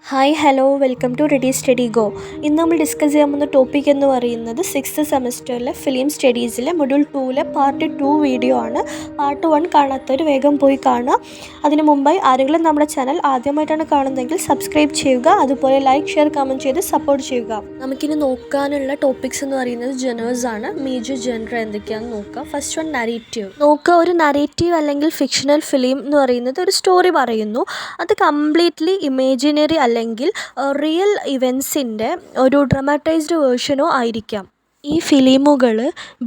Hi hello welcome to ready study go. ഇന്ന് നമ്മൾ discuss ചെയ്യാൻ പോകുന്ന ടോപ്പിക് എന്ന് പറയുന്നത് 6th സെമസ്റ്ററിലെ ഫിലിം സ്റ്റഡീസിലെ മൊഡ്യൂൾ 2ലെ പാർട്ട് 2 വീഡിയോ ആണ്. പാർട്ട് 1 കാണാത്തവർ വേഗം പോയി കാണുക. അതിന് മുമ്പായി ആരെങ്കിലും നമ്മുടെ ചാനൽ ആദ്യമായിട്ടാണ് കാണുന്നതെങ്കിൽ സബ്സ്ക്രൈബ് ചെയ്യുക, അതുപോലെ ലൈക്ക് ഷെയർ കമൻറ്റ് ചെയ്ത് സപ്പോർട്ട് ചെയ്യുക. നമുക്കിനി നോക്കാനുള്ള ടോപ്പിക്സ് എന്ന് പറയുന്നത് ജനേഴ്സ് ആണ്. മേജർ ജനർ എന്തൊക്കെയാണെന്ന് നോക്കാം. ഫസ്റ്റ് വൺ നരേറ്റീവ് നോക്കുക. ഒരു നരേറ്റീവ് അല്ലെങ്കിൽ ഫിക്ഷണൽ ഫിലിം എന്ന് പറയുന്നത് ഒരു സ്റ്റോറി പറയുന്നു. അത് കംപ്ലീറ്റ്ലി ഇമേജിനറി അല്ലെങ്കിൽ റിയൽ ഇവൻസിൻ്റെ ഒരു ഡ്രമാറ്റൈസ്ഡ് വേർഷനോ ആയിരിക്കാം. ഈ ഫിലിമുകൾ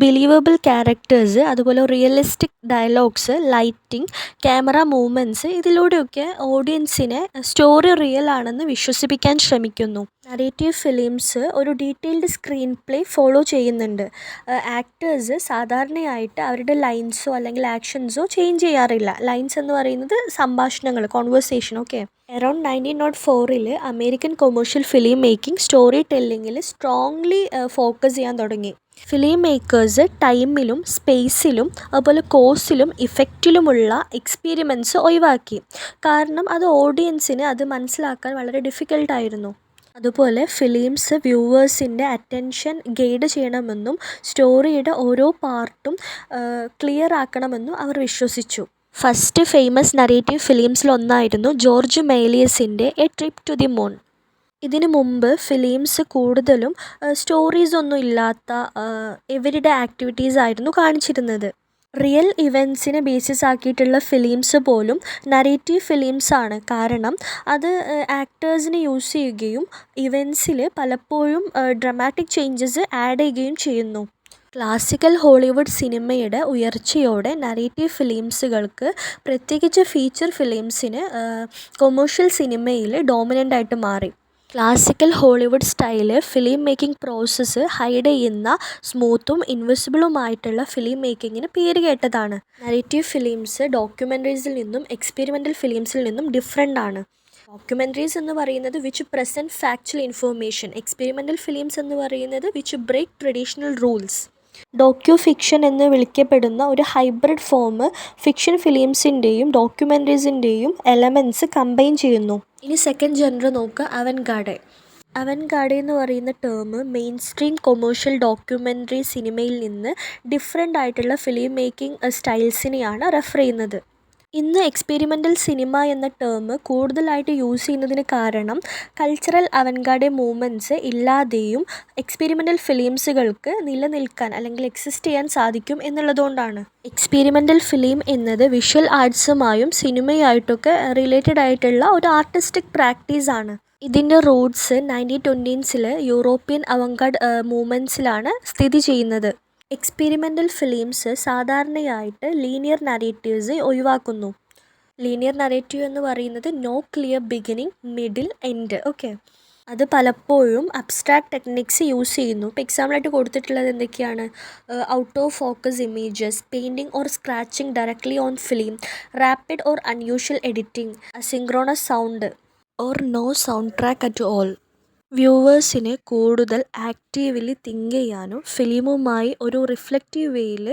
ബിലീവബിൾ ക്യാരക്ടേഴ്സ്, അതുപോലെ realistic dialogues, lighting, camera movements, ഇതിലൂടെയൊക്കെ ഓഡിയൻസിനെ സ്റ്റോറി റിയൽ ആണെന്ന് വിശ്വസിപ്പിക്കാൻ ശ്രമിക്കുന്നു. നരേറ്റീവ് ഫിലിംസ് ഒരു ഡീറ്റെയിൽഡ് സ്ക്രീൻ പ്ലേ ഫോളോ ചെയ്യുന്നുണ്ട്. ആക്ടേഴ്സ് സാധാരണയായിട്ട് അവരുടെ ലൈൻസോ അല്ലെങ്കിൽ ആക്ഷൻസോ ചേഞ്ച് ചെയ്യാറില്ല. ലൈൻസ് എന്ന് പറയുന്നത് സംഭാഷണങ്ങൾ, conversation. Okay, around 1904 American commercial film making story ടെല്ലിങ്ങിൽ സ്ട്രോങ്ലി ഫോക്കസ് ചെയ്യാൻ തുടങ്ങി. ഫിലിം മേക്കേഴ്സ് ടൈമിലും സ്പേസിലും അതുപോലെ കോസിലും ഇഫക്റ്റിലുമുള്ള എക്സ്പീരിമെൻറ്റ്സ് ഒഴിവാക്കി. കാരണം അത് ഓഡിയൻസിന് അത് മനസ്സിലാക്കാൻ വളരെ ഡിഫിക്കൽട്ടായിരുന്നു. അതുപോലെ ഫിലിംസ് വ്യൂവേഴ്സിൻ്റെ അറ്റൻഷൻ ഗൈഡ് ചെയ്യണമെന്നും സ്റ്റോറിയുടെ ഓരോ പാർട്ടും ക്ലിയർ ആക്കണമെന്നും അവർ വിശ്വസിച്ചു. ഫസ്റ്റ് ഫേമസ് നരേറ്റീവ് ഫിലിംസിലൊന്നായിരുന്നു ജോർജ് മെലിയസിൻ്റെ A Trip to the Moon. ഇതിനു മുമ്പ് ഫിലിംസ് കൂടുതലും സ്റ്റോറീസ് ഒന്നും ഇല്ലാത്ത എവരിഡേ ആക്ടിവിറ്റീസ് ആയിരുന്നു കാണിച്ചിരുന്നത്. റിയൽ ഇവൻറ്റ്സിനെ ബേസിസ് ആക്കിയിട്ടുള്ള ഫിലിംസ് പോലും നരേറ്റീവ് ഫിലിംസാണ്. കാരണം അത് ആക്ടേഴ്സിനെ യൂസ് ചെയ്യുകയും ഇവൻറ്റ്സിൽ പലപ്പോഴും ഡ്രമാറ്റിക് ചേഞ്ചസ് ആഡ് ചെയ്യുകയും ചെയ്യുന്നു. ക്ലാസിക്കൽ ഹോളിവുഡ് സിനിമയുടെ ഉയർച്ചയോടെ നരേറ്റീവ് ഫിലിംസുകൾക്ക്, പ്രത്യേകിച്ച് ഫീച്ചർ ഫിലിംസിന്, കൊമേഴ്ഷ്യൽ സിനിമയിൽ ഡോമിനൻ്റ് ആയിട്ട് മാറി. Classical Hollywood style film making process hide ചെയ്യുന്ന സ്മൂത്തും ഇൻവിസിബിളുമായിട്ടുള്ള ഫിലിം മേക്കിങ്ങിന് പേര് കേട്ടതാണ്. നരേറ്റീവ് ഫിലിംസ് ഡോക്യുമെൻ്ററീസിൽ നിന്നും എക്സ്പെരിമെൻ്റൽ ഫിലിംസിൽ നിന്നും ഡിഫറെൻ്റ് ആണ്. ഡോക്യുമെൻ്ററീസ് എന്ന് പറയുന്നത് which present factual information, experimental films എന്ന് പറയുന്നത് which break traditional rules. Docu fiction എന്ന് വിളിക്കപ്പെടുന്ന ഒരു ഹൈബ്രിഡ് ഫോം ഫിക്ഷൻ ഫിലിംസിൻ്റെയും ഡോക്യുമെൻ്ററീസിൻ്റെയും എലമെൻറ്റ്സ് കമ്പൈൻ ചെയ്യുന്നു. ഇനി സെക്കൻഡ് ജനർ നോക്കുക, അവൻഗാർഡ്. അവൻഗാർഡ് എന്ന് പറയുന്ന term mainstream commercial documentary സിനിമയിൽ നിന്ന് ഡിഫറെൻ്റ് ആയിട്ടുള്ള ഫിലിം മേക്കിംഗ് സ്റ്റൈൽസിനെയാണ് റെഫർ ചെയ്യുന്നത്. ഇന്ന് എക്സ്പെരിമെൻ്റൽ സിനിമ എന്ന ടേം കൂടുതലായിട്ട് യൂസ് ചെയ്യുന്നതിന് കാരണം കൾച്ചറൽ അവൻഗാർഡ് മൂവ്മെൻറ്റ്സ് ഇല്ലാതെയും എക്സ്പെരിമെൻ്റൽ ഫിലിംസുകൾക്ക് നിലനിൽക്കാൻ അല്ലെങ്കിൽ എക്സിസ്റ്റ് ചെയ്യാൻ സാധിക്കും എന്നുള്ളതുകൊണ്ടാണ്. എക്സ്പെരിമെൻ്റൽ ഫിലിം എന്നത് വിഷ്വൽ ആർട്സുമായും സിനിമയായിട്ടൊക്കെ റിലേറ്റഡ് ആയിട്ടുള്ള ഒരു ആർട്ടിസ്റ്റിക് പ്രാക്ടീസാണ്. ഇതിൻ്റെ റൂട്ട്സ് 1920s യൂറോപ്യൻ അവൻഗാർഡ് മൂവ്മെൻറ്റ്സിലാണ് സ്ഥിതി ചെയ്യുന്നത്. എക്സ്പെരിമെൻ്റൽ ഫിലിംസ് സാധാരണയായിട്ട് ലീനിയർ നരേറ്റീവ്സ് ഒഴിവാക്കുന്നു. ലീനിയർ നരേറ്റീവ് എന്ന് പറയുന്നത് no clear beginning, middle, end. Okay, അത് പലപ്പോഴും അബ്സ്ട്രാക്ട് ടെക്നിക്സ് യൂസ് ചെയ്യുന്നു. ഇപ്പോൾ എക്സാമ്പിളായിട്ട് കൊടുത്തിട്ടുള്ളത് എന്തൊക്കെയാണ്? Out of focus images, painting or scratching directly on film, rapid or unusual editing, asynchronous sound or no soundtrack at all. വ്യൂവേഴ്സിനെ കൂടുതൽ actively think ചെയ്യാനും ഫിലിമുമായി ഒരു റിഫ്ലക്റ്റീവ് വേയിൽ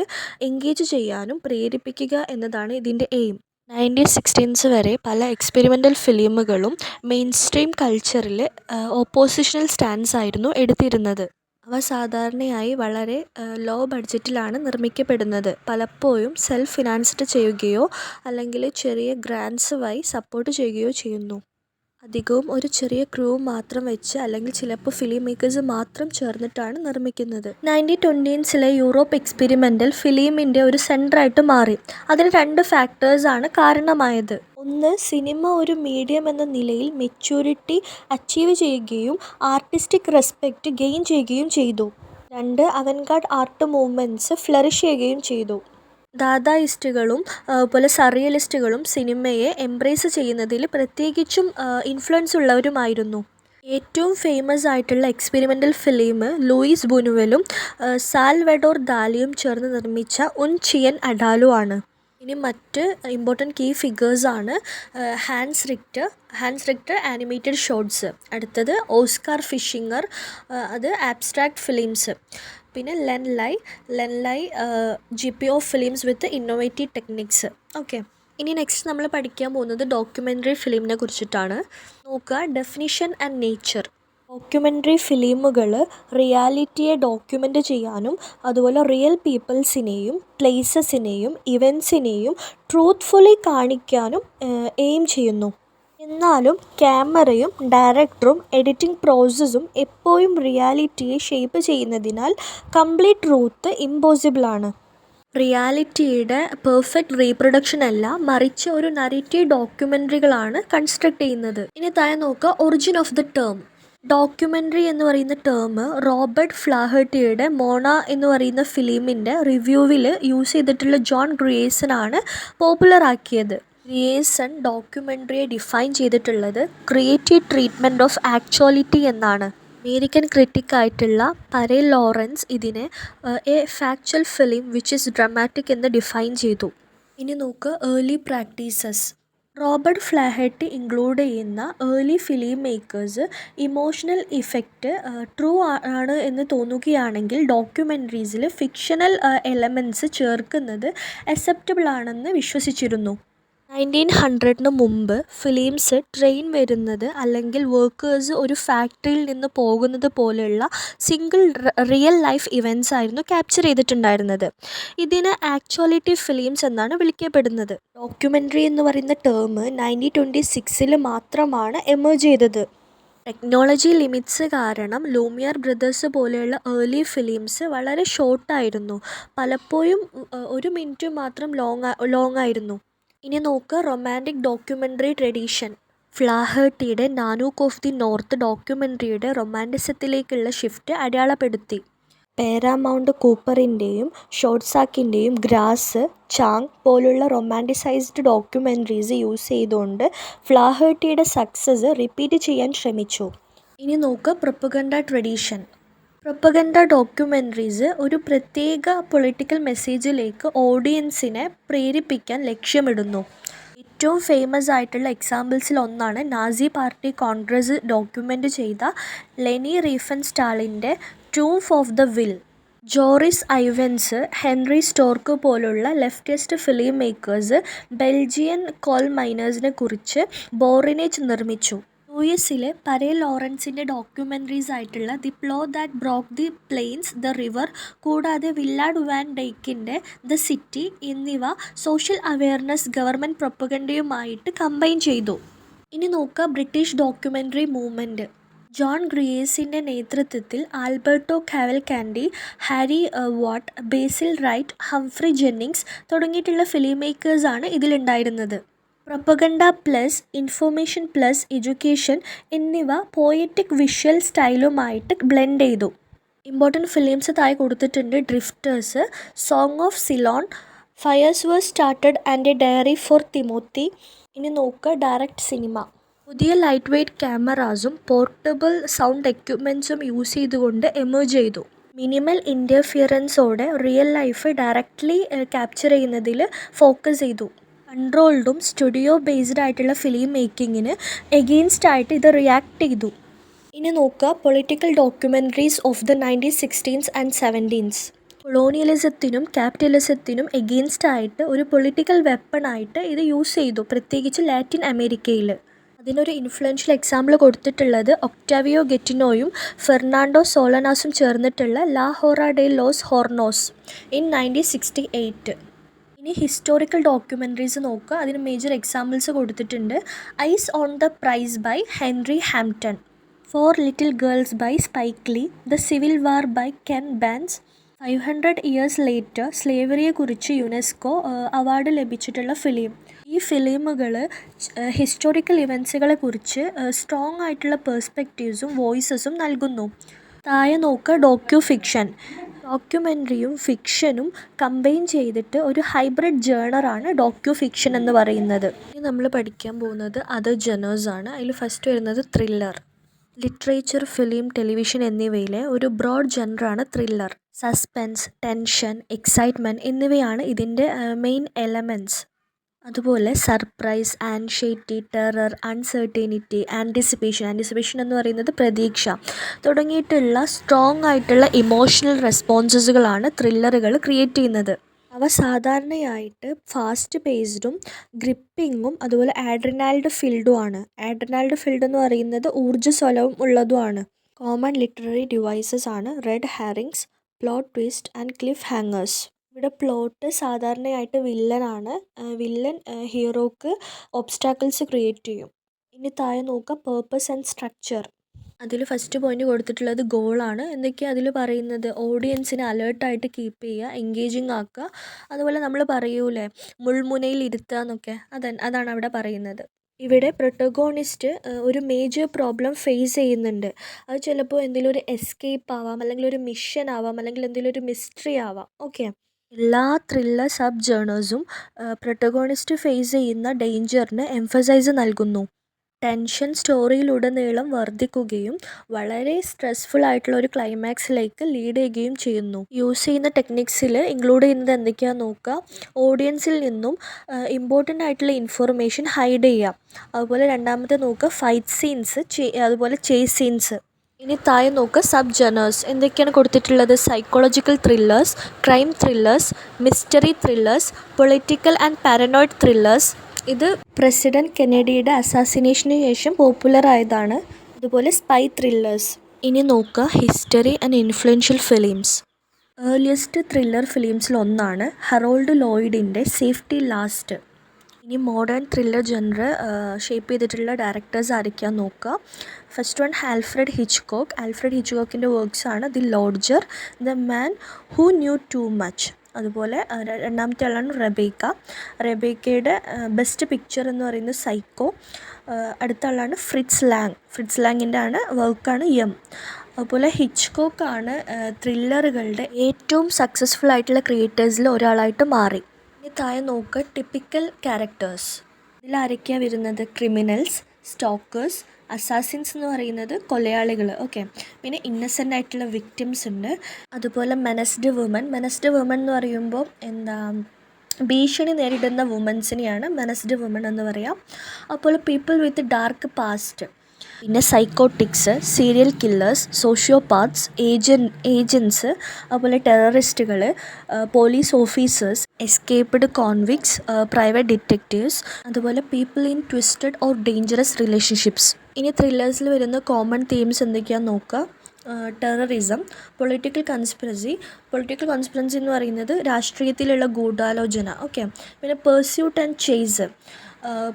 എൻഗേജ് ചെയ്യാനും പ്രേരിപ്പിക്കുക എന്നതാണ് ഇതിൻ്റെ എയിം. 1916s വരെ പല എക്സ്പെരിമെൻ്റൽ ഫിലിമുകളും മെയിൻ സ്ട്രീം കൾച്ചറിൽ ഓപ്പോസിഷണൽ സ്റ്റാൻസ് ആയിരുന്നു എടുത്തിരുന്നത്. അവ സാധാരണയായി വളരെ ലോ ബഡ്ജറ്റിലാണ് നിർമ്മിക്കപ്പെടുന്നത്. പലപ്പോഴും സെൽഫ് ഫിനാൻസ്ഡ് ചെയ്യുകയോ അല്ലെങ്കിൽ ചെറിയ ഗ്രാൻറ്റ്സ് വഴി സപ്പോർട്ട് ചെയ്യുകയോ ചെയ്യുന്നു. അധികവും ഒരു ചെറിയ ക്രൂ മാത്രം വെച്ച് അല്ലെങ്കിൽ ചിലപ്പോൾ ഫിലിം മേക്കേഴ്സ് മാത്രം ചേർന്നിട്ടാണ് നിർമ്മിക്കുന്നത്. 1920s യൂറോപ്പ് എക്സ്പെരിമെൻ്റൽ ഫിലിമിൻ്റെ ഒരു സെൻറ്ററായിട്ട് മാറി. അതിന് 2 ഫാക്ടേഴ്സാണ് കാരണമായത്. ഒന്ന്, സിനിമ ഒരു മീഡിയം എന്ന നിലയിൽ മെച്യൂരിറ്റി അച്ചീവ് ചെയ്യുകയും ആർട്ടിസ്റ്റിക് റെസ്പെക്റ്റ് ഗെയിൻ ചെയ്യുകയും ചെയ്തു. 2, അവൻഗാർഡ് ആർട്ട് മൂവ്മെൻറ്റ്സ് ഫ്ലറിഷ് ചെയ്യുകയും ചെയ്തു. ദാദായിസ്റ്റുകളും പോലെ സറിയലിസ്റ്റുകളും സിനിമയെ എംബ്രേസ് ചെയ്യുന്നതിൽ പ്രത്യേകിച്ചും ഇൻഫ്ലുവൻസ് ഉള്ളവരുമായിരുന്നു. ഏറ്റവും ഫേമസ് ആയിട്ടുള്ള എക്സ്പെരിമെൻ്റൽ ഫിലിം ലൂയിസ് ബുനുവലും സാൽവഡോർ ദാലിയും ചേർന്ന് നിർമ്മിച്ച ഉൻ ചിയൻ അഡാലു ആണ്. ഇനി മറ്റ് ഇമ്പോർട്ടൻറ്റ് കീ ഫിഗേഴ്സാണ് ഹാൻസ് റിക്ടർ ആനിമേറ്റഡ് ഷോർട്സ്. അടുത്തത് ഓസ്കാർ ഫിഷിങ്ങർ, അത് ആബ്സ്ട്രാക്ട് ഫിലിംസ്. പിന്നെ Len Lye GPO films with innovative techniques. Okay, ഇനി നെക്സ്റ്റ് നമ്മൾ പഠിക്കാൻ പോകുന്നത് ഡോക്യുമെൻ്ററി ഫിലിമിനെ കുറിച്ചിട്ടാണ്. നോക്കുക, ഡെഫിനിഷൻ ആൻഡ് നേച്ചർ. ഡോക്യുമെൻ്ററി ഫിലിമുകൾ റിയാലിറ്റിയെ ഡോക്യുമെൻ്റ് ചെയ്യാനും അതുപോലെ റിയൽ പീപ്പിൾസിനെയും പ്ലേസസിനെയും ഇവൻസിനെയും ട്രൂത്ത്ഫുള്ളി കാണിക്കാനും എയിം ചെയ്യുന്നു. എന്നാലും ക്യാമറയും ഡയറക്ടറും എഡിറ്റിംഗ് പ്രോസസ്സും എപ്പോഴും റിയാലിറ്റിയെ ഷേപ്പ് ചെയ്യുന്നതിനാൽ കംപ്ലീറ്റ് ട്രൂത്ത് ഇമ്പോസിബിളാണ്. റിയാലിറ്റിയുടെ പെർഫെക്റ്റ് റീപ്രൊഡക്ഷൻ അല്ല, മറിച്ച് ഒരു നറേറ്റീവ് ഡോക്യുമെൻ്ററികളാണ് കൺസ്ട്രക്ട് ചെയ്യുന്നത്. ഇനി താഴെ നോക്കുക, origin of the term. Documentary എന്ന് പറയുന്ന ടേം റോബർട്ട് ഫ്ലാഹർട്ടിയുടെ മോണ എന്ന് പറയുന്ന ഫിലിമിൻ്റെ റിവ്യൂവിൽ യൂസ് ചെയ്തിട്ടുള്ള ജോൺ ഗ്രിയേസനാണ് പോപ്പുലർ ആക്കിയത്. ഗ്രിയേസൺ ഡോക്യുമെൻ്ററിയെ ഡിഫൈൻ ചെയ്തിട്ടുള്ളത് ക്രിയേറ്റീവ് ട്രീറ്റ്മെൻറ്റ് ഓഫ് ആക്ച്വാലിറ്റി എന്നാണ്. അമേരിക്കൻ ക്രിട്ടിക്കായിട്ടുള്ള പരേൽ ലോറൻസ് ഇതിനെ A factual film which is dramatic എന്ന് ഡിഫൈൻ ചെയ്തു. ഇനി നോക്കുക, ഏർലി പ്രാക്ടീസസ്. റോബർട്ട് ഫ്ലാഹർട്ടി ഇൻക്ലൂഡ് ചെയ്യുന്ന early film makers emotional effect true ആണ് എന്ന് തോന്നുകയാണെങ്കിൽ ഡോക്യുമെൻ്ററീസിൽ ഫിക്ഷണൽ എലമെൻറ്റ്സ് ചേർക്കുന്നത് അക്സെപ്റ്റബിൾ ആണെന്ന് വിശ്വസിച്ചിരുന്നു. 1900 മുമ്പ് ഫിലിംസ് ട്രെയിൻ വരുന്നത് അല്ലെങ്കിൽ വർക്കേഴ്സ് ഒരു ഫാക്ടറിയിൽ നിന്ന് പോകുന്നത് പോലെയുള്ള സിംഗിൾ റിയൽ ലൈഫ് ഇവൻറ്റ്സ് ആയിരുന്നു ക്യാപ്ചർ ചെയ്തിട്ടുണ്ടായിരുന്നത്. ഇതിനെ ആക്ച്വാലിറ്റി ഫിലിംസ് എന്നാണ് വിളിക്കപ്പെടുന്നത്. ഡോക്യുമെൻ്ററി എന്ന് പറയുന്ന ടേം 1926 മാത്രമാണ് എമേർജ് ചെയ്തത്. ടെക്നോളജി ലിമിറ്റ്സ് കാരണം ലൂമിയർ ബ്രദേഴ്സ് പോലെയുള്ള ഏർലി ഫിലിംസ് വളരെ ഷോർട്ടായിരുന്നു, പലപ്പോഴും 1 മിനിറ്റ് മാത്രം ലോങ് ആയിരുന്നു. ഇനി നോക്കുക, റൊമാൻറ്റിക് ഡോക്യുമെൻ്ററി ട്രഡീഷൻ. ഫ്ലാഹർട്ടിയുടെ നാനൂക്ക് ഓഫ് ദി നോർത്ത് ഡോക്യുമെൻ്ററിയുടെ റൊമാൻറ്റിസത്തിലേക്കുള്ള ഷിഫ്റ്റ് അടയാളപ്പെടുത്തി. പാരാമൗണ്ട് കൂപ്പറിൻ്റെയും ഷോർട്ട്സാക്കിൻ്റെയും ഗ്രാസ്, ചാങ് പോലുള്ള റൊമാൻറ്റിസൈസ്ഡ് ഡോക്യുമെൻ്ററീസ് യൂസ് ചെയ്തുകൊണ്ട് ഫ്ലാഹർട്ടിയുടെ സക്സസ് റിപ്പീറ്റ് ചെയ്യാൻ ശ്രമിച്ചു. ഇനി നോക്കുക, പ്രൊപ്പഗണ്ട ട്രഡീഷൻ. പ്രൊപ്പഗണ്ട ഡോക്യുമെൻ്ററീസ് ഒരു പ്രത്യേക പൊളിറ്റിക്കൽ മെസ്സേജിലേക്ക് ഓഡിയൻസിനെ പ്രേരിപ്പിക്കാൻ ലക്ഷ്യമിടുന്നു. ഏറ്റവും ഫേമസ് ആയിട്ടുള്ള എക്സാമ്പിൾസിൽ ഒന്നാണ് നാസി പാർട്ടി കോൺഗ്രസ് ഡോക്യുമെൻ്റ് ചെയ്ത ലെനി റീഫൻസ്റ്റാളിൻ്റെ Triumph of the Will. Joris Ivens, Henri Storck പോലുള്ള leftist film makers Belgian coal മൈനേഴ്സിനെ കുറിച്ച് ബോറിനേജ് നിർമ്മിച്ചു. യുഎസിലെ പരേൽ ലോറൻസിൻ്റെ ഡോക്യുമെൻ്ററീസ് ആയിട്ടുള്ള The Plow That Broke the Plains, The River, കൂടാതെ വില്ലാഡ് വാൻ ഡൈക്കിൻ്റെ ദ സിറ്റി എന്നിവ സോഷ്യൽ അവെയർനെസ് ഗവൺമെൻറ് പ്രൊപ്പഗണ്ടയുമായിട്ട് കമ്പൈൻ ചെയ്തു. ഇനി നോക്കുക, ബ്രിട്ടീഷ് ഡോക്യുമെൻ്ററി മൂവ്മെൻറ്റ്. ജോൺ ഗ്രിയേസിൻ്റെ നേതൃത്വത്തിൽ Alberto Cavalcanti, Harry Watt, Basil Wright, Humphrey Jennings തുടങ്ങിയിട്ടുള്ള ഫിലിം മേക്കേഴ്സാണ് ഇതിലുണ്ടായിരുന്നത്. Propaganda plus information plus education എന്നിവ പോയറ്റിക് വിഷ്വൽ സ്റ്റൈലുമായിട്ട് ബ്ലെൻഡ് ചെയ്തു. ഇമ്പോർട്ടൻറ്റ് ഫിലിംസ് താഴെ കൊടുത്തിട്ടുണ്ട്. Drifters, Song of Ceylon, Fires Were Started and A Diary for Timothy. ഇനി നോക്കുക, ഡയറക്റ്റ് സിനിമ. പുതിയ ലൈറ്റ് വെയ്റ്റ് ക്യാമറാസും പോർട്ടബിൾ സൗണ്ട് എക്യുപ്മെൻറ്റ്സും യൂസ് ചെയ്തുകൊണ്ട് എമേർജ് ചെയ്തു. മിനിമൽ ഇൻ്റർഫിയറൻസോടെ റിയൽ ലൈഫ് ഡയറക്റ്റ്ലി ക്യാപ്ചർ ചെയ്യുന്നതിൽ ഫോക്കസ് ചെയ്തു. കൺട്രോൾഡും സ്റ്റുഡിയോ ബേസ്ഡ് ആയിട്ടുള്ള ഫിലിം മേക്കിങ്ങിന് എഗെയിൻസ്റ്റ് ആയിട്ട് ഇത് റിയാക്ട് ചെയ്തു. ഇനി നോക്കുക, political documentaries of the 1960s and 70s. കൊളോണിയലിസത്തിനും ക്യാപിറ്റലിസത്തിനും against ആയിട്ട് ഒരു പൊളിറ്റിക്കൽ വെപ്പണായിട്ട് ഇത് യൂസ് ചെയ്തു, പ്രത്യേകിച്ച് ലാറ്റിൻ അമേരിക്കയിൽ. അതിനൊരു ഇൻഫ്ലുവൻഷ്യൽ എക്സാമ്പിൾ കൊടുത്തിട്ടുള്ളത് ഒക്ടാവിയോ ഗെറ്റിനോയും ഫെർണാണ്ടോ സോളനാസും ചേർന്നിട്ടുള്ള ലാ ഹോറ ഡെ ലോസ് ഹോർണോസ് ഇൻ 1968. ഇനി ഹിസ്റ്റോറിക്കൽ ഡോക്യുമെൻ്ററീസ് നോക്കുക. അതിന് മേജർ എക്സാമ്പിൾസ് കൊടുത്തിട്ടുണ്ട്. Eyes on the Prize by Henry Hampton, 4 Little Girls by Spike Lee, The Civil War by Ken Burns, 500 years later സ്ലേവറിയെക്കുറിച്ച് യുനെസ്കോ അവാർഡ് ലഭിച്ചിട്ടുള്ള film. ഈ ഫിലിമുകൾ ഹിസ്റ്റോറിക്കൽ ഇവൻറ്റ്സുകളെ കുറിച്ച് സ്ട്രോങ് ആയിട്ടുള്ള പേഴ്സ്പെക്റ്റീവ്സും വോയിസസും നൽകുന്നു. താഴെ നോക്കുക, ഡോക്യു ഫിക്ഷൻ. ഡോക്യുമെൻ്ററിയും ഫിക്ഷനും കമ്പൈൻ ചെയ്തിട്ട് ഒരു ഹൈബ്രിഡ് ജേണറാണ് ഡോക്യു ഫിക്ഷൻ എന്ന് പറയുന്നത്. ഇനി നമ്മൾ പഠിക്കാൻ പോകുന്നത് അതർ ജേണേഴ്സാണ്. അതിൽ ഫസ്റ്റ് വരുന്നത് ത്രില്ലർ. ലിറ്ററേച്ചർ, ഫിലിം, ടെലിവിഷൻ എന്നിവയിലെ ഒരു ബ്രോഡ് ജനറാണ് ത്രില്ലർ. സസ്പെൻസ്, ടെൻഷൻ, എക്സൈറ്റ്മെൻറ്റ് എന്നിവയാണ് ഇതിൻ്റെ മെയിൻ എലമെൻറ്റ്സ്. അതുപോലെ surprise, anxiety, terror, uncertainty, anticipation എന്ന് പറയുന്നത് പ്രതീക്ഷ തുടങ്ങിയിട്ടുള്ള സ്ട്രോങ് ആയിട്ടുള്ള ഇമോഷണൽ റെസ്പോൺസസുകളാണ് ത്രില്ലറുകൾ ക്രിയേറ്റ് ചെയ്യുന്നത്. അവ സാധാരണയായിട്ട് ഫാസ്റ്റ് പേസ്ഡും ഗ്രിപ്പിങ്ങും അതുപോലെ ആഡ്രിനാൽഡ് ഫിൽഡുമാണ്. ആഡ്രിനാൽഡ് ഫിൽഡ് എന്ന് പറയുന്നത് ഊർജ്ജസ്വലവും ഉള്ളതുമാണ്. കോമൺ ലിറ്റററി ഡിവൈസസ് ആണ് red herrings, plot twist and cliffhangers. ഇവിടെ പ്ലോട്ട് സാധാരണയായിട്ട് വില്ലനാണ്. വില്ലൻ ഹീറോക്ക് ഒബ്സ്റ്റാക്കിൾസ് ക്രിയേറ്റ് ചെയ്യും. ഇനി താഴെ നോക്കുക പേർപ്പസ് ആൻഡ് സ്ട്രക്ചർ. അതിൽ ഫസ്റ്റ് പോയിന്റ് കൊടുത്തിട്ടുള്ളത് ഗോളാണ്. എന്തൊക്കെയാണ് അതിൽ പറയുന്നത്? ഓഡിയൻസിനെ അലേർട്ടായിട്ട് കീപ്പ് ചെയ്യുക, എൻഗേജിങ് ആക്കുക, അതുപോലെ നമ്മൾ പറയൂലേ മുൾമുനയിൽ ഇരുത്തുക എന്നൊക്കെ, അതാണ് അവിടെ പറയുന്നത്. ഇവിടെ പ്രൊട്ടഗോണിസ്റ്റ് ഒരു മേജർ പ്രോബ്ലം ഫേസ് ചെയ്യുന്നുണ്ട്. അത് ചിലപ്പോൾ എന്തെങ്കിലും ഒരു എസ്കേപ്പ് ആവാം, അല്ലെങ്കിൽ ഒരു മിഷൻ ആവാം, അല്ലെങ്കിൽ എന്തെങ്കിലും ഒരു മിസ്റ്ററി ആവാം. ഓക്കെ, എല്ലാ ത്രില്ലർ സബ് ജേണേഴ്സും പ്രൊട്ടഗോണിസ്റ്റ് ഫേസ് ചെയ്യുന്ന ഡേഞ്ചറിന് എംഫസൈസ് നൽകുന്നു. ടെൻഷൻ സ്റ്റോറിയിലുടനീളം വർദ്ധിക്കുകയും വളരെ സ്ട്രെസ്ഫുൾ ആയിട്ടുള്ള ഒരു ക്ലൈമാക്സിലേക്ക് ലീഡ് ചെയ്യുകയും ചെയ്യുന്നു. യൂസ് ചെയ്യുന്ന ടെക്നിക്സിൽ ഇൻക്ലൂഡ് ചെയ്യുന്നത് എന്തൊക്കെയാണെന്ന് നോക്കുക. ഓഡിയൻസിൽ നിന്നും ഇമ്പോർട്ടൻ്റ് ആയിട്ടുള്ള ഇൻഫർമേഷൻ ഹൈഡ് ചെയ്യുക. അതുപോലെ രണ്ടാമത്തെ നോക്കുക ഫൈറ്റ് സീൻസ്, അതുപോലെ ചേസ് സീൻസ്. ഇനി താഴെ നോക്കുക സബ് ജനേഴ്സ് എന്തൊക്കെയാണ് കൊടുത്തിട്ടുള്ളത്. Psychological thrillers, crime thrillers, mystery thrillers, political and paranoid thrillers. ഇത് പ്രസിഡന്റ് കെനഡിയുടെ അസാസിനേഷന് ശേഷം പോപ്പുലർ ആയതാണ്. അതുപോലെ സ്പൈ ത്രില്ലേഴ്സ്. ഇനി നോക്കുക history and influential films. Earliest thriller ഫിലിംസിൽ ഒന്നാണ് ഹറോൾഡ് ലോയിഡിൻ്റെ സേഫ്റ്റി ലാസ്റ്റ്. ഇനി മോഡേൺ ത്രില്ലർ ജനറ ഷേപ്പ് ചെയ്തിട്ടുള്ള ഡയറക്ടേഴ്സ് ആരൊക്കെയാണെന്ന് നോക്കുക. First one Alfred Hitchcock. Alfred ഹിച്ച്കോക്കിൻ്റെ വർക്ക്സ് ആണ് The Lodger, the man who new too much. അതുപോലെ രണ്ടാമത്തെ ആളാണ് റെബേക്കയുടെ ബെസ്റ്റ് പിക്ചർ എന്ന് പറയുന്നത് സൈക്കോ. അടുത്ത ആളാണ് ഫ്രിറ്റ്സ് ലാങ്ങിൻ്റെ ആണ് വർക്കാണ് യം. അതുപോലെ ഹിച്ച്കോക്കാണ് ത്രില്ലറുകളുടെ ഏറ്റവും സക്സസ്ഫുൾ ആയിട്ടുള്ള ക്രിയേറ്റേഴ്സിൽ ഒരാളായിട്ട് മാറി. ഇനി താഴെ നോക്കുക ടിപ്പിക്കൽ ക്യാരക്ടേഴ്സ്. ഇതിലാരൊക്കെയാണ് വരുന്നത്? ക്രിമിനൽസ്, സ്റ്റോക്കേഴ്സ്, അസാസിൻസ് എന്ന് പറയുന്നത് കൊലയാളികൾ. ഓക്കെ, പിന്നെ ഇന്നസെൻ്റ് ആയിട്ടുള്ള വിക്ടിംസ് ഉണ്ട്. അതുപോലെ മെനസ്ഡ് വുമൻ എന്ന് പറയുമ്പോൾ ഭീഷണി നേരിടുന്ന വുമൻസിനെയാണ് മെനസ്ഡ് വുമൻ എന്ന് പറയാം. അതുപോലെ പീപ്പിൾ വിത്ത് ഡാർക്ക് പാസ്റ്റ്, പിന്നെ psychotics, serial killers, sociopaths, agents, അതുപോലെ ടെററിസ്റ്റുകൾ, police officers, escaped convicts, private detectives, അതുപോലെ people in twisted or dangerous relationships. ഇനി ത്രില്ലേഴ്സിൽ വരുന്ന കോമൺ തീംസ് എന്തൊക്കെയാണെന്ന് നോക്കുക. ടെററിസം, പൊളിറ്റിക്കൽ കൺസ്പിറസി എന്ന് പറയുന്നത് രാഷ്ട്രീയത്തിലുള്ള ഗൂഢാലോചന. ഓക്കെ, പിന്നെ പെർസ്യൂട്ട് ആൻഡ് ചേസ്,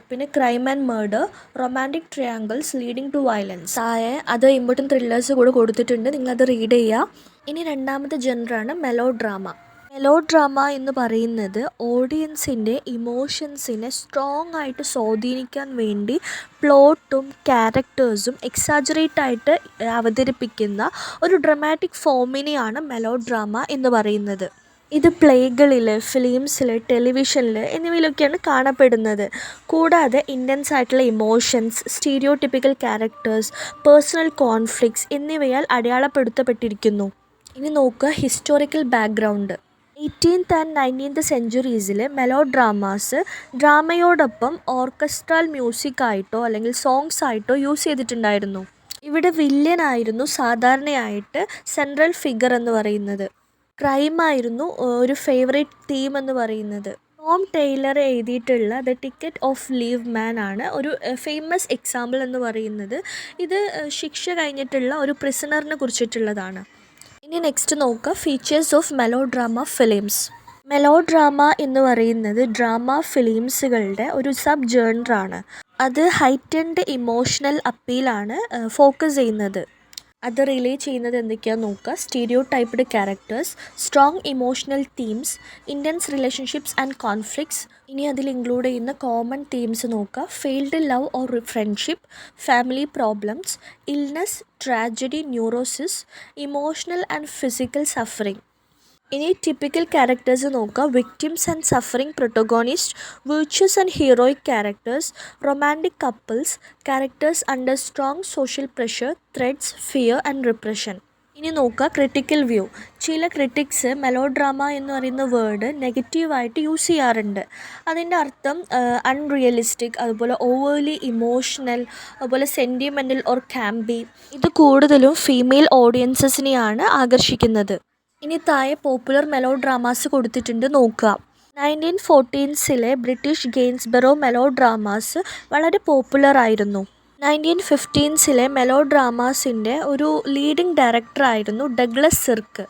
പിന്നെ crime and murder, romantic triangles leading to violence. താഴെ അത് ഇമ്പോർട്ടൻറ്റ് ത്രില്ലേഴ്സ് കൂടെ കൊടുത്തിട്ടുണ്ട്, നിങ്ങളത് റീഡ് ചെയ്യുക. ഇനി രണ്ടാമത്തെ ജനറാണ് മെലോ ഡ്രാമ എന്ന് പറയുന്നത് ഓഡിയൻസിൻ്റെ ഇമോഷൻസിനെ സ്ട്രോങ് ആയിട്ട് സ്വാധീനിക്കാൻ വേണ്ടി പ്ലോട്ടും ക്യാരക്ടേഴ്സും എക്സാജറേറ്റ് ആയിട്ട് അവതരിപ്പിക്കുന്ന ഒരു ഡ്രമാറ്റിക് ഫോമിനെയാണ് മെലോ ഡ്രാമ എന്ന് പറയുന്നത്. ഇത് പ്ലേകളിൽ, ഫിലിംസിൽ, ടെലിവിഷനിൽ എന്നിവയിലൊക്കെയാണ് കാണപ്പെടുന്നത്. കൂടാതെ ഇൻറ്റൻസ് ആയിട്ടുള്ള emotions, stereotypical characters, personal conflicts എന്നിവയാൽ അടയാളപ്പെടുത്തപ്പെട്ടിരിക്കുന്നു. ഇനി നോക്കുക historical background. 18th and 19th സെഞ്ച്വറീസിൽ മെലോ ഡ്രാമാസ് ഡ്രാമയോടൊപ്പം ഓർക്കസ്ട്രൽ മ്യൂസിക് ആയിട്ടോ അല്ലെങ്കിൽ സോങ്സ് ആയിട്ടോ യൂസ് ചെയ്തിട്ടുണ്ടായിരുന്നു. ഇവിടെ വില്ലനായിരുന്നു സാധാരണയായിട്ട് സെൻട്രൽ ഫിഗർ എന്ന് പറയുന്നത്. ക്രൈമായിരുന്നു ഒരു ഫേവറേറ്റ് തീം എന്ന് പറയുന്നത്. ടോം ടൈലർ എഴുതിയിട്ടുള്ള ദ ടിക്കറ്റ് ഓഫ് ലീവ് മാൻ ആണ് ഒരു ഫേമസ് എക്സാമ്പിൾ എന്ന് പറയുന്നത്. ഇത് ശിക്ഷ കഴിഞ്ഞിട്ടുള്ള ഒരു പ്രിസണറിനെ കുറിച്ചിട്ടുള്ളതാണ്. ഇനി നെക്സ്റ്റ് നോക്കുക features of mellow drama films. Mellow drama എന്ന് പറയുന്നത് ഡ്രാമ ഫിലിംസുകളുടെ ഒരു സബ് ജേണറാണ്. അത് ഹൈറ്റൻഡ് ഇമോഷണൽ അപ്പീലാണ് ഫോക്കസ് ചെയ്യുന്നത്. അത് റിലേ ചെയ്യുന്നത് എന്തൊക്കെയാണെന്ന് നോക്കുക. Stereotyped characters, strong emotional themes, intense relationships and conflicts. ഇനി അതിൽ ഇൻക്ലൂഡ് ചെയ്യുന്ന കോമൺ തീംസ് നോക്കുക. Failed love or friendship, family problems, illness, tragedy, neurosis, emotional and physical suffering. ഇനി ടിപ്പിക്കൽ ക്യാരക്ടേഴ്സ് നോക്കുക. Victims and suffering protagonist, virtuous and heroic characters, romantic couples, characters under strong social pressure, threads, fear and repression. ഇനി നോക്കുക critical view. ചില critics melodrama എന്ന് പറയുന്ന word നെഗറ്റീവായിട്ട് use ചെയ്യാറുണ്ട്. അതിൻ്റെ അർത്ഥം അൺറിയലിസ്റ്റിക്, അതുപോലെ ഓവർലി ഇമോഷണൽ, അതുപോലെ സെൻറ്റിമെൻ്റൽ ഓർ ക്യാമ്പി. ഇത് കൂടുതലും ഫീമെയിൽ ഓഡിയൻസസിനെയാണ് ആകർഷിക്കുന്നത്. ഇനി താഴെ പോപ്പുലർ മെലോ ഡ്രാമാസ് കൊടുത്തിട്ടുണ്ട്, നോക്കുക. 1914 ബ്രിട്ടീഷ് ഗെയിൻസ്ബറോ മെലോ ഡ്രാമാസ് വളരെ പോപ്പുലർ ആയിരുന്നു. 1915 മെലോ ഡ്രാമാസിൻ്റെ ഒരു ലീഡിംഗ് ഡയറക്ടറായിരുന്നു ഡഗ്ലസ് സിർക്ക്.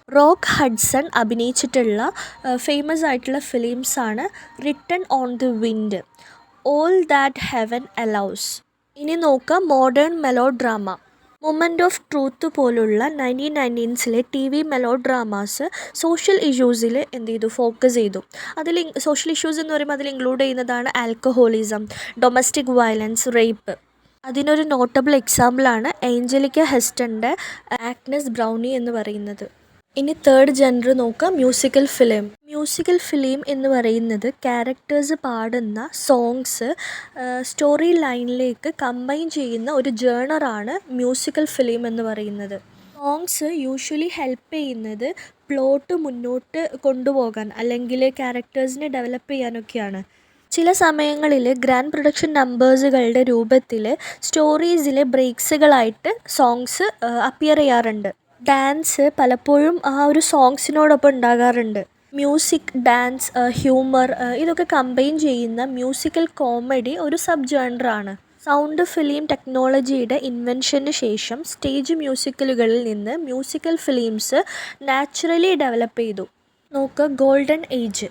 റോക്ക് ഹഡ്സൺ അഭിനയിച്ചിട്ടുള്ള ഫേമസ് ആയിട്ടുള്ള ഫിലിംസാണ് Written on the Wind, All That Heaven Allows. ഇനി നോക്കാം modern melodrama. Moment of Truth പോലുള്ള 1919 T V melodramas social ഇഷ്യൂസിൽ എന്ത് ചെയ്തു, ഫോക്കസ് ചെയ്തു. അതിൽ സോഷ്യൽ ഇഷ്യൂസ് എന്ന് പറയുമ്പോൾ അതിൽ ഇൻക്ലൂഡ് ചെയ്യുന്നതാണ് ആൽക്കഹോളിസം, ഡൊമസ്റ്റിക് വയലൻസ്, റേപ്പ്. അതിനൊരു നോട്ടബിൾ എക്സാമ്പിളാണ് ഏഞ്ചലിക്ക ഹെസ്റ്റൻ്റെ ആഗ്നസ് ബ്രൗണി എന്ന് പറയുന്നത്. ഇനി തേർഡ് ജെൻഡർ നോക്കാം, മ്യൂസിക്കൽ ഫിലിം. മ്യൂസിക്കൽ ഫിലിം എന്ന് പറയുന്നത് ക്യാരക്ടേഴ്സ് പാടുന്ന സോങ്സ് സ്റ്റോറി ലൈനിലേക്ക് കമ്പൈൻ ചെയ്യുന്ന ഒരു ജേണറാണ് മ്യൂസിക്കൽ ഫിലിം എന്ന് പറയുന്നത്. സോങ്സ് യൂഷ്വലി ഹെൽപ്പ് ചെയ്യുന്നത് പ്ലോട്ട് മുന്നോട്ട് കൊണ്ടുപോകാൻ അല്ലെങ്കിൽ ക്യാരക്ടേഴ്സിനെ ഡെവലപ്പ് ചെയ്യാനൊക്കെയാണ്. ചില സമയങ്ങളിൽ ഗ്രാൻഡ് പ്രൊഡക്ഷൻ നമ്പേഴ്സുകളുടെ രൂപത്തിൽ സ്റ്റോറീസിലെ ബ്രേക്സുകളായിട്ട് സോങ്സ് അപ്പിയർ ചെയ്യാറുണ്ട്. ഡാൻസ് പലപ്പോഴും ആ ഒരു സോങ്സിനോടൊപ്പം ഉണ്ടാകാറുണ്ട്. മ്യൂസിക്, ഡാൻസ്, ഹ്യൂമർ ഇതൊക്കെ കമ്പൈൻ ചെയ്യുന്ന മ്യൂസിക്കൽ കോമഡി ഒരു സബ് ജേണറാണ്. സൗണ്ട് ഫിലിം ടെക്നോളജിയുടെ ഇൻവെൻഷന് ശേഷം സ്റ്റേജ് മ്യൂസിക്കലുകളിൽ നിന്ന് മ്യൂസിക്കൽ ഫിലിംസ് നാച്ചുറലി ഡെവലപ്പ് ചെയ്തു. നോക്കുക, ഗോൾഡൻ ഏജ്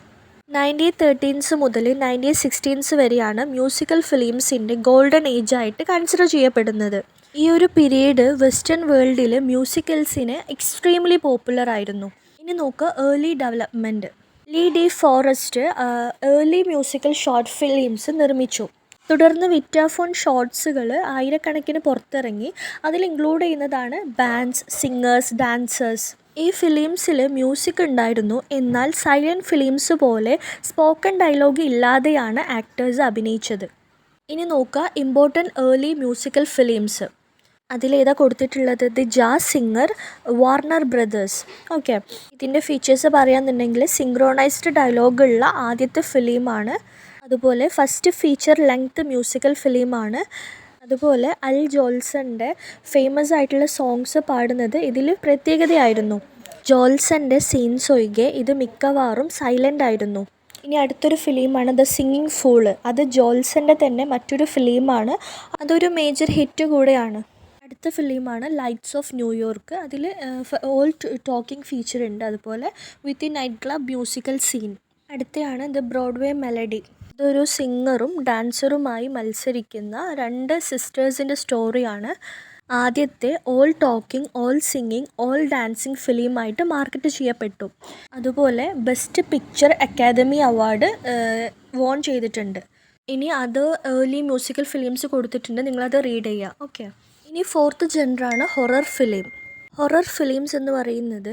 1913 മുതൽ 1916 വരെയാണ് മ്യൂസിക്കൽ ഫിലിംസിൻ്റെ ഗോൾഡൻ ഏജ് ആയിട്ട് കൺസിഡർ ചെയ്യപ്പെടുന്നത്. ഈ ഒരു പീരീഡ് വെസ്റ്റേൺ വേൾഡിൽ മ്യൂസിക്കൽസിന് എക്സ്ട്രീംലി പോപ്പുലർ ആയിരുന്നു. ഇനി നോക്കുക, early development. Lee De Forest early musical short films നിർമ്മിച്ചു. തുടർന്ന് വിറ്റാഫോൺ ഷോർട്സുകൾ ആയിരക്കണക്കിന് പുറത്തിറങ്ങി. അതിൽ ഇൻക്ലൂഡ് ചെയ്യുന്നതാണ് ബാൻഡ്സ്, സിംഗേഴ്സ്, ഡാൻസേഴ്സ്. ഈ ഫിലിംസിൽ മ്യൂസിക് ഉണ്ടായിരുന്നു, എന്നാൽ സൈലൻറ്റ് ഫിലിംസ് പോലെ സ്പോക്കൺ ഡയലോഗ് ഇല്ലാതെയാണ് ആക്ടേഴ്സ് അഭിനയിച്ചത്. ഇനി നോക്കുക, ഇമ്പോർട്ടൻറ്റ് ഏർലി മ്യൂസിക്കൽ ഫിലിംസ്. അതിലേതാ കൊടുത്തിട്ടുള്ളത്? The jazz singer, Warner brothers. Okay, ഇതിൻ്റെ ഫീച്ചേഴ്സ് പറയാമെന്നുണ്ടെങ്കിൽ സിങ്ക്രോണൈസ്ഡ് ഡയലോഗുള്ള ആദ്യത്തെ ഫിലിമാണ്. അതുപോലെ ഫസ്റ്റ് ഫീച്ചർ ലെങ്ത് മ്യൂസിക്കൽ ഫിലിമാണ്. അതുപോലെ അൽ ജോൾസൻ്റെ ഫേമസ് ആയിട്ടുള്ള സോങ്സ് പാടുന്നത് ഇതിൽ പ്രത്യേകതയായിരുന്നു. ജോൾസൻ്റെ സീൻസ് ഒഴികെ ഇത് മിക്കവാറും സൈലൻ്റ് ആയിരുന്നു. ഇനി അടുത്തൊരു ഫിലിമാണ് ദ സിംഗിങ് ഫൂള്. അത് ജോൾസൻ്റെ തന്നെ മറ്റൊരു ഫിലിമാണ്. അതൊരു മേജർ ഹിറ്റ് കൂടെയാണ്. അടുത്ത ഫിലിമാണ് ലൈറ്റ്സ് ഓഫ് ന്യൂയോർക്ക്. അതിൽ ഓൾ ടോക്കിംഗ് ഫീച്ചർ ഉണ്ട്. അതുപോലെ with night club musical scene. അടുത്തയാണ് ദ ബ്രോഡ്വേ മെലഡി. ഇതൊരു സിംഗറും ഡാൻസറുമായി മത്സരിക്കുന്ന രണ്ട് സിസ്റ്റേഴ്സിൻ്റെ സ്റ്റോറിയാണ്. ആദ്യത്തെ all talking, all singing, all dancing ഫിലിമായിട്ട് മാർക്കറ്റ് ചെയ്യപ്പെട്ടു. അതുപോലെ best picture Academy Award won ചെയ്തിട്ടുണ്ട്. ഇനി അത് ഏർലി മ്യൂസിക്കൽ ഫിലിംസ് കൊടുത്തിട്ടുണ്ട്, നിങ്ങളത് റീഡ് ചെയ്യുക. ഓക്കെ, ഇനി ഫോർത്ത് ജെൻഡറാണ് ഹൊറർ ഫിലിം. ഹൊറർ ഫിലിംസ് എന്ന് പറയുന്നത്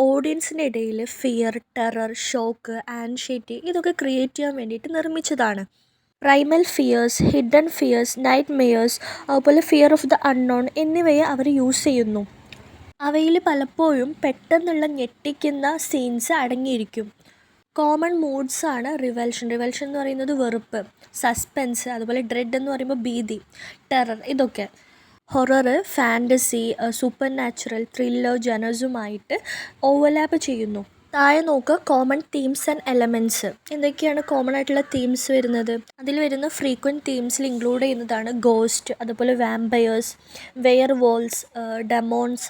ഓഡിയൻസിൻ്റെ ഇടയിൽ ഫിയർ, ടെറർ, ഷോക്ക്, ആൻഷൈറ്റി ഇതൊക്കെ ക്രിയേറ്റ് ചെയ്യാൻ വേണ്ടിയിട്ട് നിർമ്മിച്ചതാണ്. Primal fears, hidden fears, nightmares, അതുപോലെ ഫിയർ ഓഫ് ദ അൺനോൺ എന്നിവയെ അവർ യൂസ് ചെയ്യുന്നു. അവയിൽ പലപ്പോഴും പെട്ടെന്നുള്ള ഞെട്ടിക്കുന്ന സീൻസ് അടങ്ങിയിരിക്കും. കോമൺ മൂഡ്സാണ് റിവൽഷൻ. റിവൽഷൻ എന്ന് പറയുന്നത് വെറുപ്പ്, സസ്പെൻസ്, അതുപോലെ ഡ്രെഡ് എന്ന് പറയുമ്പോൾ ഭീതി, ടെറർ ഇതൊക്കെ. Horror, fantasy, supernatural, thriller ജനസുമായിട്ട് ഓവർലാപ്പ് ചെയ്യുന്നു. താഴെ നോക്കുക, കോമൺ തീംസ് ആൻഡ് എലമെൻറ്റ്സ്. എന്തൊക്കെയാണ് കോമൺ ആയിട്ടുള്ള തീംസ് വരുന്നത്? അതിൽ വരുന്ന ഫ്രീക്വൻറ്റ് തീംസിൽ ഇൻക്ലൂഡ് ചെയ്യുന്നതാണ് ഗോസ്റ്റ്, അതുപോലെ vampires, werewolves, demons,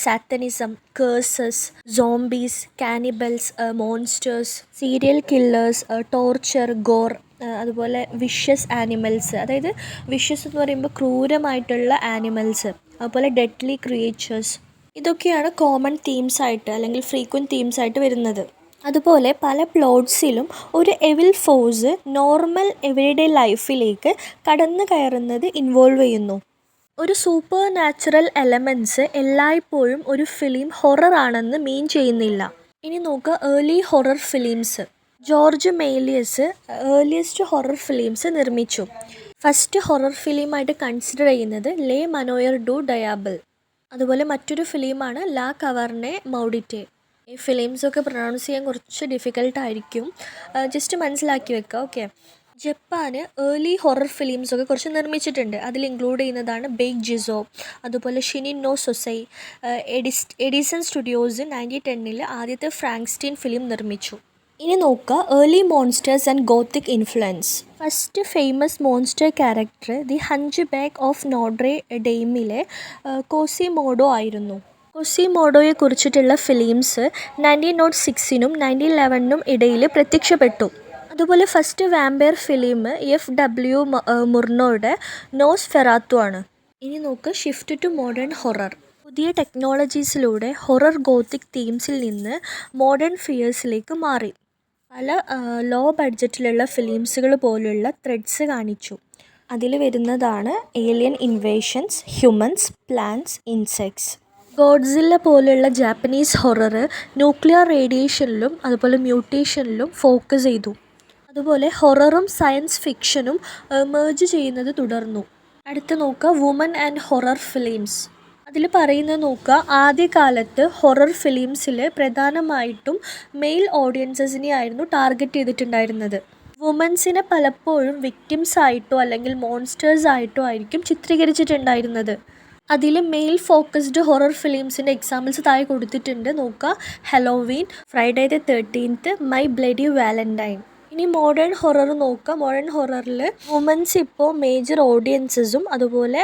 satanism, curses, zombies, cannibals, monsters, serial killers, torture, gore, അതുപോലെ വിഷ്യസ് ആനിമൽസ്. അതായത് വിഷ്യസ് എന്ന് പറയുമ്പോൾ ക്രൂരമായിട്ടുള്ള ആനിമൽസ്, അതുപോലെ ഡെഡ്ലി ക്രിയേച്ചേഴ്സ്. ഇതൊക്കെയാണ് കോമൺ തീംസായിട്ട് അല്ലെങ്കിൽ ഫ്രീക്വൻറ്റ് തീംസായിട്ട് വരുന്നത്. അതുപോലെ പല പ്ലോട്ട്സിലും ഒരു എവിൽ ഫോഴ്സ് നോർമൽ എവരിഡേ ലൈഫിലേക്ക് കടന്നു കയറുന്നത് ഇൻവോൾവ് ചെയ്യുന്നു. ഒരു സൂപ്പർ നാച്ചുറൽ എലമെൻറ്റ്സ് എല്ലായ്പ്പോഴും ഒരു ഫിലിം ഹൊറർ ആണെന്ന് മീൻ ചെയ്യുന്നില്ല. ഇനി നോക്കുക, early horror films. George Melies earliest horror films നിർമ്മിച്ചു. ഫസ്റ്റ് ഹൊറർ ഫിലിമായിട്ട് കൺസിഡർ ചെയ്യുന്നത് ലേ മനോയർ ഡു ഡയാബിൾ. അതുപോലെ മറ്റൊരു ഫിലിമാണ് ലാ കവർണെ മൗഡിറ്റെ. ഈ ഫിലിംസൊക്കെ പ്രൊനൗൺസ് ചെയ്യാൻ കുറച്ച് ഡിഫിക്കൽട്ടായിരിക്കും, ജസ്റ്റ് മനസ്സിലാക്കി വെക്കുക. ഓക്കെ, ജപ്പാന് ഏർലി ഹൊറർ ഫിലിംസൊക്കെ കുറച്ച് നിർമ്മിച്ചിട്ടുണ്ട്. അതിൽ ഇൻക്ലൂഡ് ചെയ്യുന്നതാണ് ബേക്ക് ജിസോ, അതുപോലെ Shinin no Sosei. Edison studios 1910 ആദ്യത്തെ ഫ്രാങ്ക്സ്റ്റീൻ ഫിലിം നിർമ്മിച്ചു. ഇനി നോക്കുക early monsters and gothic influence. First famous monster character The Hunchback of Notre ഡെയിമിലെ കോസിമോഡോ ആയിരുന്നു. കോസിമോഡോയെ കുറിച്ചിട്ടുള്ള ഫിലിംസ് 1906 1911 ഇടയിൽ പ്രത്യക്ഷപ്പെട്ടു. അതുപോലെ ഫസ്റ്റ് വാമ്പയർ ഫിലിം FW മുർണോയുടെ നോസ്ഫെറാത്തു ആണ്. ഇനി നോക്ക് ഷിഫ്റ്റ് ടു മോഡേൺ ഹൊറർ. പുതിയ ടെക്നോളജീസിലൂടെ ഹൊറർ ഗോത്തിക് തീംസിൽ നിന്ന് മോഡേൺ ഫിയേഴ്സിലേക്ക് മാറി. പല ലോ ബഡ്ജറ്റിലുള്ള ഫിലിംസുകൾ പോലുള്ള ത്രെഡ്സ് കാണിച്ചു. അതിൽ വരുന്നതാണ് alien inversions, humans, plants, insects. Godzilla പോലുള്ള ജാപ്പനീസ് ഹൊറർ ന്യൂക്ലിയർ റേഡിയേഷനിലും അതുപോലെ മ്യൂട്ടേഷനിലും ഫോക്കസ് ചെയ്തു. അതുപോലെ ഹൊററും സയൻസ് ഫിക്ഷനും മെർജ് ചെയ്യുന്നത് തുടർന്നു. അടുത്ത് നോക്കുക വുമൻ ആൻഡ് ഹൊറർ ഫിലിംസ്. അതിൽ പറയുന്നത് നോക്കുക ആദ്യകാലത്ത് ഹൊറർ ഫിലിംസിൽ പ്രധാനമായിട്ടും മെയിൽ ഓഡിയൻസസിനെ ആയിരുന്നു ടാർഗറ്റ് ചെയ്തിട്ടുണ്ടായിരുന്നത്. വുമൻസിനെ പലപ്പോഴും വിക്ടിംസ് ആയിട്ടോ അല്ലെങ്കിൽ മോൺസ്റ്റേഴ്സ് ആയിട്ടോ ആയിരിക്കും ചിത്രീകരിച്ചിട്ടുണ്ടായിരുന്നത്. അതിൽ മെയിൽ ഫോക്കസ്ഡ് ഹൊറർ ഫിലിംസിൻ്റെ എക്സാമ്പിൾസ് താഴെ കൊടുത്തിട്ടുണ്ട്. നോക്കുക Halloween, Friday the 13th, My Bloody Valentine. ഇനി മോഡേൺ ഹൊറർ നോക്കുക. മോഡേൺ ഹൊററിൽ വുമൻസ് ഇപ്പോൾ മേജർ ഓഡിയൻസസും അതുപോലെ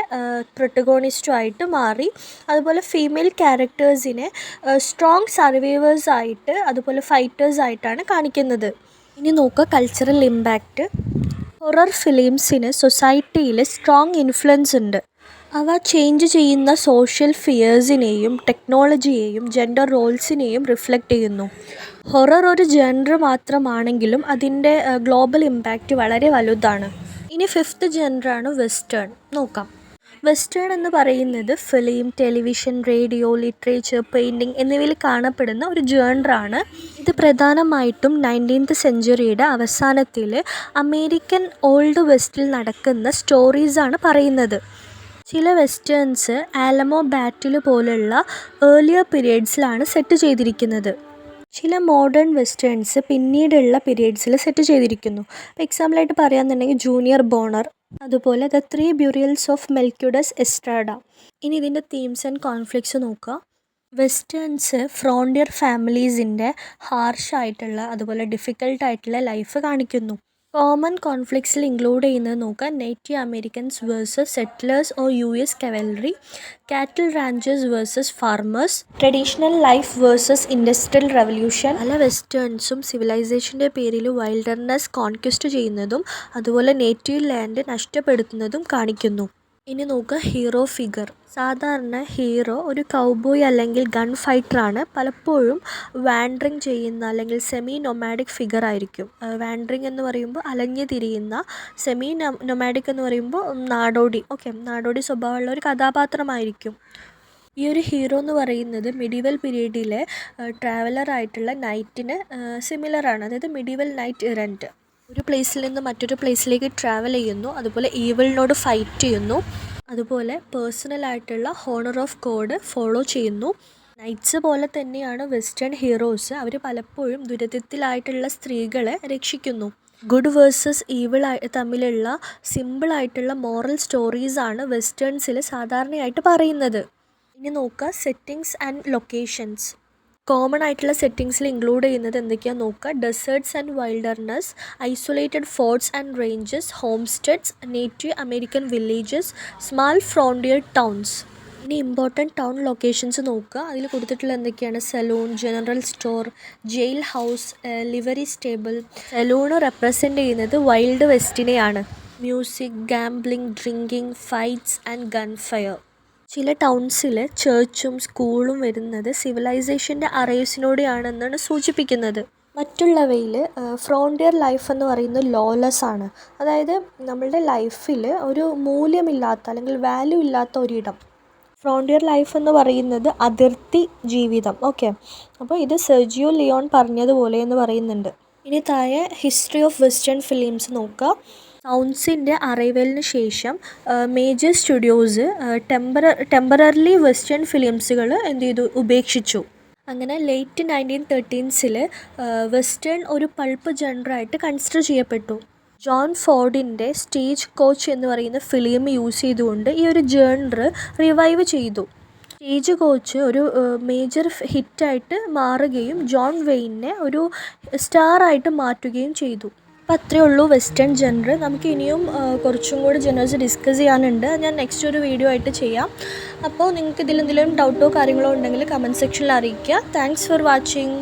പ്രൊട്ടഗോണിസ്റ്റും ആയിട്ട് മാറി. അതുപോലെ ഫീമെയിൽ ക്യാരക്ടേഴ്സിനെ സ്ട്രോങ് സർവൈവേഴ്സ് ആയിട്ട് അതുപോലെ ഫൈറ്റേഴ്സ് ആയിട്ടാണ് കാണിക്കുന്നത്. ഇനി നോക്കുക കൾച്ചറൽ ഇമ്പാക്റ്റ്. ഹൊറർ ഫിലിംസിന് സൊസൈറ്റിയിൽ സ്ട്രോങ് ഇൻഫ്ലുവൻസ് ഉണ്ട്. അവ ചേഞ്ച് ചെയ്യുന്ന സോഷ്യൽ ഫിയേഴ്സിനെയും ടെക്നോളജിയെയും ജെൻഡർ റോൾസിനെയും റിഫ്ലക്റ്റ് ചെയ്യുന്നു. ഹൊറർ ഒരു ജെൻഡർ മാത്രമാണെങ്കിലും അതിൻ്റെ ഗ്ലോബൽ ഇമ്പാക്റ്റ് വളരെ വലുതാണ്. ഇനി ഫിഫ്ത്ത് ജെൻഡറാണ് വെസ്റ്റേൺ. നോക്കാം. വെസ്റ്റേൺ എന്ന് പറയുന്നത് film, television, radio, literature, painting എന്നിവയിൽ കാണപ്പെടുന്ന ഒരു ജേണറാണ്. ഇത് പ്രധാനമായിട്ടും 19th സെഞ്ച്വറിയുടെ അവസാനത്തിൽ അമേരിക്കൻ ഓൾഡ് വെസ്റ്റിൽ നടക്കുന്ന സ്റ്റോറീസാണ് പറയുന്നത്. ചില വെസ്റ്റേൺസ് ആലമോ ബാറ്റിൽ പോലുള്ള ഏർലിയർ പീരിയഡ്സിലാണ് സെറ്റ് ചെയ്തിരിക്കുന്നത്. ചില മോഡേൺ വെസ്റ്റേൺസ് പിന്നീടുള്ള പീരിയഡ്സിൽ സെറ്റ് ചെയ്തിരിക്കുന്നു. ഇപ്പോൾ എക്സാമ്പിളായിട്ട് പറയാമെന്നുണ്ടെങ്കിൽ ജൂനിയർ ബോണർ, അതുപോലെ The 3 Burials of Melquiades Estrada. ഇനി ഇതിൻ്റെ തീംസ് ആൻഡ് കോൺഫ്ലിക്ട്സ് നോക്കുക. വെസ്റ്റേൺസ് ഫ്രോണ്ടിയർ ഫാമിലീസിൻ്റെ ഹാർഷായിട്ടുള്ള അതുപോലെ ഡിഫിക്കൽട്ടായിട്ടുള്ള ലൈഫ് കാണിക്കുന്നു. കോമൺ കോൺഫ്ലിക്ട്സിൽ ഇൻക്ലൂഡ് ചെയ്യുന്നത് നോക്കുക native Americans versus settlers or US cavalry, cattle ranchers versus farmers, traditional life versus industrial revolution. പല വെസ്റ്റേൺസും സിവിലൈസേഷൻ്റെ പേരിൽ വൈൽഡർനെസ് കോൺക്വസ്റ്റ് ചെയ്യുന്നതും അതുപോലെ നേറ്റീവ് ലാൻഡ് നഷ്ടപ്പെടുത്തുന്നതും കാണിക്കുന്നു. ഇനി നോക്കുക ഹീറോ ഫിഗർ. സാധാരണ ഹീറോ ഒരു കൗബോയ് അല്ലെങ്കിൽ ഗൺ ഫൈറ്ററാണ്. പലപ്പോഴും വാൻഡറിങ് ചെയ്യുന്ന അല്ലെങ്കിൽ സെമി നൊമാഡിക് ഫിഗർ ആയിരിക്കും. വാൻഡറിങ് എന്ന് പറയുമ്പോൾ അലഞ്ഞു തിരിയുന്ന, സെമി നൊമാഡിക് എന്ന് പറയുമ്പോൾ നാടോടി സ്വഭാവമുള്ള ഒരു കഥാപാത്രമായിരിക്കും. ഈ ഒരു ഹീറോ എന്ന് പറയുന്നത് മിഡീവൽ പീരീഡിലെ ട്രാവലറായിട്ടുള്ള നൈറ്റിന് സിമിലറാണ്. അതായത് മിഡീവൽ നൈറ്റ് ഇറൻറ്റ്. ഒരു പ്ലേസിൽ നിന്ന് മറ്റൊരു പ്ലേസിലേക്ക് ട്രാവൽ ചെയ്യുന്നു, അതുപോലെ ഈവിളിനോട് ഫൈറ്റ് ചെയ്യുന്നു, അതുപോലെ പേഴ്സണലായിട്ടുള്ള ഹോണർ ഓഫ് ഗോഡ് ഫോളോ ചെയ്യുന്നു. നൈറ്റ്സ് പോലെ തന്നെയാണ് വെസ്റ്റേൺ ഹീറോസ്. അവർ പലപ്പോഴും ദുരിതത്തിലായിട്ടുള്ള സ്ത്രീകളെ രക്ഷിക്കുന്നു. ഗുഡ് വേഴ്സസ് ഈവിൾ തമ്മിലുള്ള സിമ്പിളായിട്ടുള്ള മോറൽ സ്റ്റോറീസാണ് വെസ്റ്റേൺസിൽ സാധാരണയായിട്ട് പറയുന്നത്. ഇനി നോക്കുക സെറ്റിങ്സ് ആൻഡ് ലൊക്കേഷൻസ്. കോമൺ ആയിട്ടുള്ള സെറ്റിങ്സിൽ ഇൻക്ലൂഡ് ചെയ്യുന്നത് എന്തൊക്കെയാണെന്ന് നോക്കുക. Deserts and wilderness, isolated forts and ranges, homesteads, native American villages, small frontier towns. ഇനി ഇമ്പോർട്ടൻറ്റ് ടൗൺ ലൊക്കേഷൻസ് നോക്കുക. അതിൽ കൊടുത്തിട്ടുള്ള എന്തൊക്കെയാണ് saloon, general store, jail house, livery stable. Saloon represent ചെയ്യുന്നത് വൈൽഡ് വെസ്റ്റിനെയാണ്. Music, gambling, drinking, fights and gunfire. ചില ടൗൺസിൽ ചർച്ചും സ്കൂളും വരുന്നത് സിവിലൈസേഷൻ്റെ അറൈവ്സിനോടെയാണെന്നാണ് സൂചിപ്പിക്കുന്നത്. മറ്റുള്ളവയിൽ ഫ്രോണ്ടിയർ ലൈഫ് എന്ന് പറയുന്നത് ലോലെസ് ആണ്. അതായത് നമ്മളുടെ ലൈഫിൽ ഒരു മൂല്യമില്ലാത്ത അല്ലെങ്കിൽ വാല്യൂ ഇല്ലാത്ത ഒരിടം. ഫ്രോണ്ടിയർ ലൈഫ് എന്ന് പറയുന്നത് അതിർത്തി ജീവിതം. അപ്പോൾ ഇത് സെർജിയോ ലിയോൺ പറഞ്ഞതുപോലെ എന്ന് പറയുന്നുണ്ട്. ഇനി താഴെ ഹിസ്റ്ററി ഓഫ് വെസ്റ്റേൺ ഫിലിംസ് നോക്കുക. സൗണ്ട്സിൻ്റെ അറൈവലിന് ശേഷം മേജർ സ്റ്റുഡിയോസ് ടെമ്പററിലി വെസ്റ്റേൺ ഫിലിംസുകൾ ഉപേക്ഷിച്ചു. അങ്ങനെ ലേറ്റ് 1913s വെസ്റ്റേൺ ഒരു പൾപ്പ് ജനറായിട്ട് കൺസിഡർ ചെയ്യപ്പെട്ടു. ജോൺ ഫോർഡിൻ്റെ സ്റ്റേജ് കോച്ച് എന്ന് പറയുന്ന ഫിലിം യൂസ് ചെയ്തുകൊണ്ട് ഈ ഒരു ജേണർ റിവൈവ് ചെയ്തു. സ്റ്റേജ് കോച്ച് ഒരു മേജർ ഹിറ്റായിട്ട് മാറുകയും ജോൺ വെയിനെ ഒരു സ്റ്റാറായിട്ട് മാറ്റുകയും ചെയ്തു. അപ്പോൾ അത്രയേ ഉള്ളൂ വെസ്റ്റേൺ ജെൻറ്. നമുക്ക് ഇനിയും കുറച്ചും കൂടി ജെനേഴ്സ് ഡിസ്കസ് ചെയ്യാനുണ്ട്. ഞാൻ നെക്സ്റ്റ് ഒരു വീഡിയോ ആയിട്ട് ചെയ്യാം. അപ്പോൾ നിങ്ങൾക്ക് ഇതിലെന്തെങ്കിലും ഡൗട്ടോ കാര്യങ്ങളോ ഉണ്ടെങ്കിൽ കമൻറ്റ് സെക്ഷനിൽ അറിയിക്കുക. Thanks for watching.